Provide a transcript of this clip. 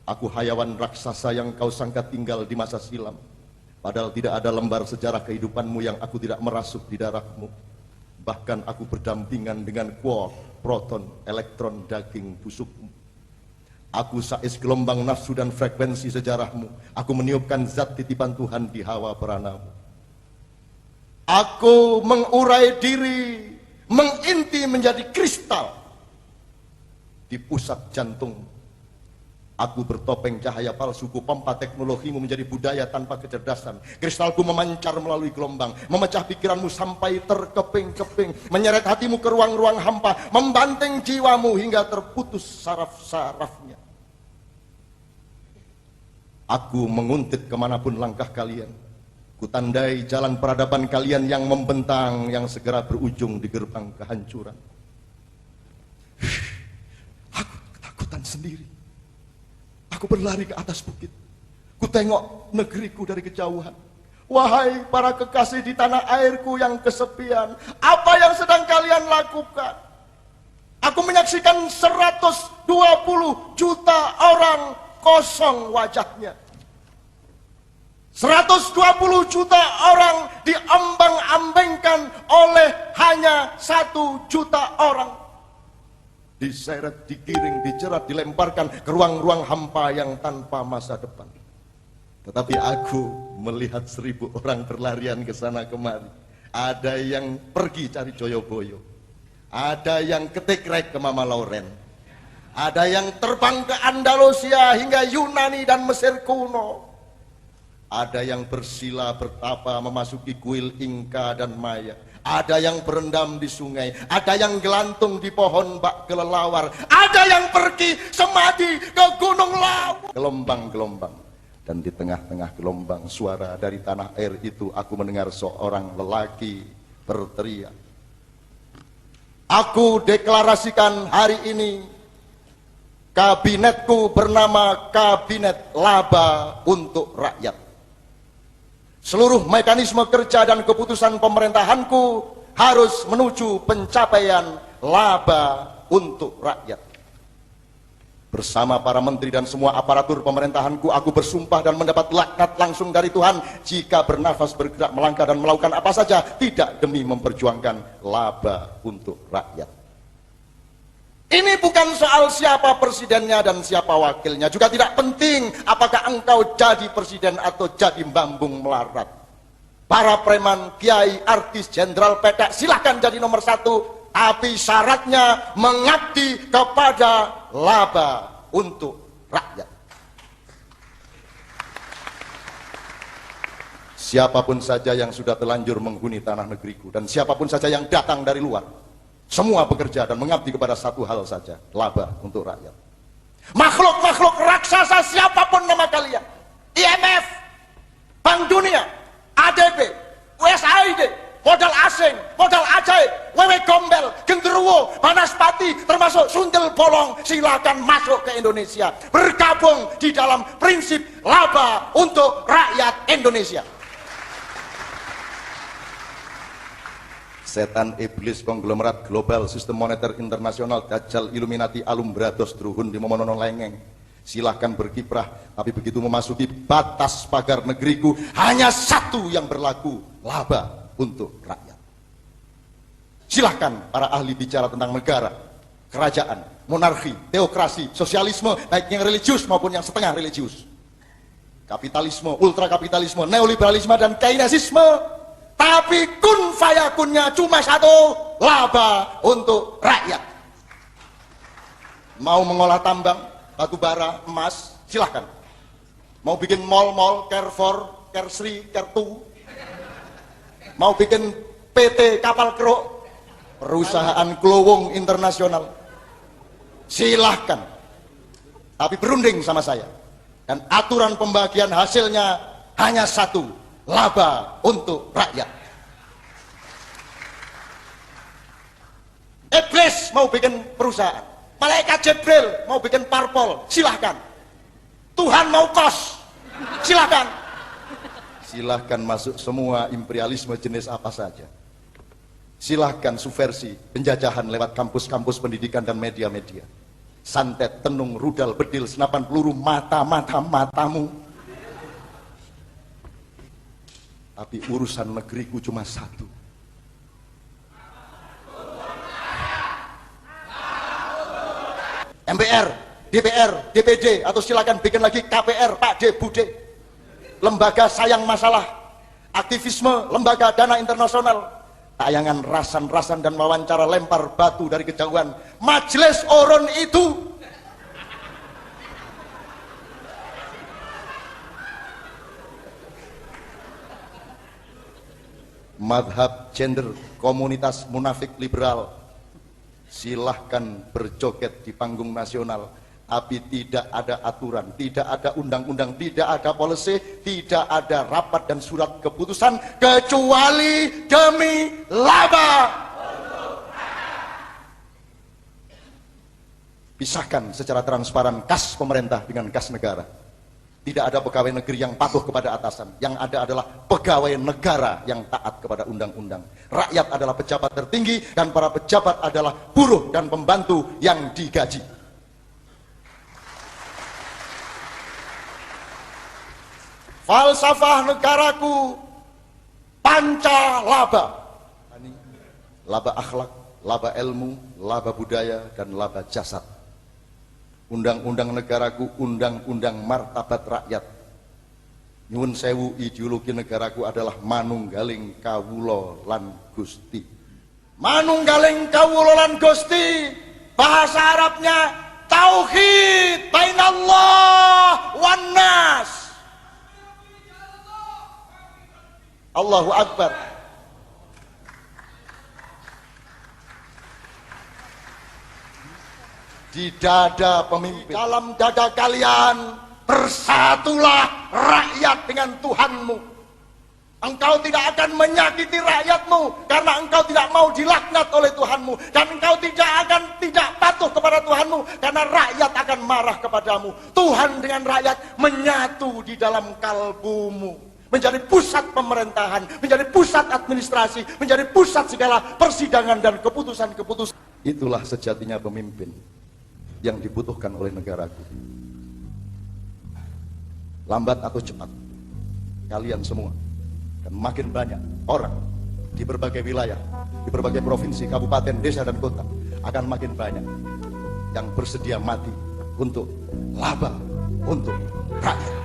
Aku hayawan raksasa yang kau sangka tinggal di masa silam. Padahal tidak ada lembar sejarah kehidupanmu yang aku tidak merasuk di darahmu. Bahkan aku berdampingan dengan quark, proton, elektron, daging busukmu. Aku sais gelombang nafsu dan frekuensi sejarahmu. Aku meniupkan zat titipan Tuhan di hawa peranamu. Aku mengurai diri, menginti menjadi kristal di pusat jantungmu. Aku bertopeng cahaya palsuku, pompa teknologimu menjadi budaya tanpa kecerdasan. Kristalku memancar melalui gelombang, memecah pikiranmu sampai terkeping-keping, menyeret hatimu ke ruang-ruang hampa, membanting jiwamu hingga terputus saraf-sarafnya. Aku menguntit kemanapun langkah kalian. Kutandai jalan peradaban kalian yang membentang, yang segera berujung di gerbang kehancuran. Aku ketakutan sendiri. Aku berlari ke atas bukit. Ku tengok negeriku dari kejauhan. Wahai para kekasih di tanah airku yang kesepian, apa yang sedang kalian lakukan? Aku menyaksikan 120 juta orang kosong wajahnya. 120 juta orang diambang-ambingkan oleh hanya 1 juta orang. Diseret, digiring, dijerat, dilemparkan ke ruang-ruang hampa yang tanpa masa depan. Tetapi aku melihat 1000 orang berlarian ke sana kemari. Ada yang pergi cari Joyoboyo, ada yang ketik-rek ke Mama Lauren, ada yang terbang ke Andalusia hingga Yunani dan Mesir kuno, ada yang bersila bertapa memasuki kuil Inka dan Maya, ada yang berendam di sungai, ada yang gelantung di pohon bak kelelawar, ada yang pergi semadi ke Gunung Lawu. Gelombang-gelombang, dan di tengah-tengah gelombang suara dari tanah air itu aku mendengar seorang lelaki berteriak. Aku deklarasikan hari ini, kabinetku bernama Kabinet Laba untuk Rakyat. Seluruh mekanisme kerja dan keputusan pemerintahanku harus menuju pencapaian laba untuk rakyat. Bersama para menteri dan semua aparatur pemerintahanku, aku bersumpah dan mendapat laknat langsung dari Tuhan jika bernafas, bergerak, melangkah dan melakukan apa saja tidak demi memperjuangkan laba untuk rakyat. Ini bukan soal siapa presidennya dan siapa wakilnya. Juga tidak penting apakah engkau jadi presiden atau jadi Bambung Melarat. Para preman, kiai, artis, jenderal, pedak silahkan jadi nomor 1. Tapi syaratnya mengabdi kepada laba untuk rakyat. Siapapun saja yang sudah terlanjur menghuni tanah negeriku, dan siapapun saja yang datang dari luar, semua bekerja dan mengabdi kepada satu hal saja, laba untuk rakyat. Makhluk-makhluk raksasa siapapun nama kalian, IMF, Bank Dunia, ADB, USAID, modal asing, modal ajaib, wewe gombel, genderuwo, banaspati, termasuk sundel bolong, silakan masuk ke Indonesia, bergabung di dalam prinsip laba untuk rakyat Indonesia. Setan, iblis, konglomerat, global, sistem moneter internasional, dajjal, Illuminati, alumbrados, druhun, dimomonono lengeng, silahkan berkiprah, tapi begitu memasuki batas pagar negeriku, hanya satu yang berlaku, laba untuk rakyat. Silahkan para ahli bicara tentang negara, kerajaan, monarki, teokrasi, sosialisme, baik yang religius maupun yang setengah religius, kapitalisme, ultrakapitalisme, neoliberalisme, dan keynesisme. Tapi kun fayakunnya cuma satu, laba untuk rakyat. Mau mengolah tambang, batu bara, emas, silahkan. Mau bikin mall-mall, Carrefour, Kersri, Kertu, mau bikin PT Kapal Keruk, perusahaan Klowong internasional, silahkan. Tapi berunding sama saya. Dan aturan pembagian hasilnya hanya satu, laba untuk rakyat. Iblis mau bikin perusahaan, malaikat Jibril mau bikin parpol, silahkan. Tuhan mau kos, silahkan. Silahkan masuk semua imperialisme jenis apa saja. Silahkan subversi, penjajahan lewat kampus-kampus pendidikan dan media-media. santet, tenung, rudal, bedil, senapan peluru, matamu. Tapi urusan negeriku cuma satu. MPR, DPR, DPD, atau silakan bikin lagi KPR, Pak D, Bude. Lembaga sayang masalah, aktivisme, lembaga dana internasional, tayangan rasan-rasan dan wawancara lempar batu dari kejauhan. Majelis Oron itu madhab gender komunitas munafik liberal, silahkan berjoget di panggung nasional, tapi tidak ada aturan, tidak ada undang-undang, tidak ada policy, tidak ada rapat dan surat keputusan, kecuali demi laba. Pisahkan secara transparan kas pemerintah dengan kas negara. Tidak ada pegawai negeri yang patuh kepada atasan. Yang ada adalah pegawai negara yang taat kepada undang-undang. Rakyat adalah pejabat tertinggi dan para pejabat adalah buruh dan pembantu yang digaji. Falsafah negaraku pancalaba. Laba akhlak, laba ilmu, laba budaya, dan laba jasad. Undang-undang negaraku, undang-undang martabat rakyat. Nyuwun sewu, ideologi negaraku adalah manunggaling kawula lan Gusti. Manunggaling kawula lan Gusti, bahasa Arabnya tauhid bainallah wan nas. Allahu Akbar. Di dada pemimpin, dalam dada kalian bersatulah rakyat dengan Tuhanmu. Engkau tidak akan menyakiti rakyatmu karena engkau tidak mau dilaknat oleh Tuhanmu, dan engkau tidak patuh kepada Tuhanmu karena rakyat akan marah kepadamu. Tuhan dengan rakyat menyatu di dalam kalbumu, menjadi pusat pemerintahan, menjadi pusat administrasi, menjadi pusat segala persidangan dan keputusan-keputusan. Itulah sejatinya pemimpin yang dibutuhkan oleh negaraku. Lambat atau cepat, kalian semua dan makin banyak orang di berbagai wilayah, di berbagai provinsi, kabupaten, desa, dan kota akan makin banyak yang bersedia mati untuk laba, untuk rakyat.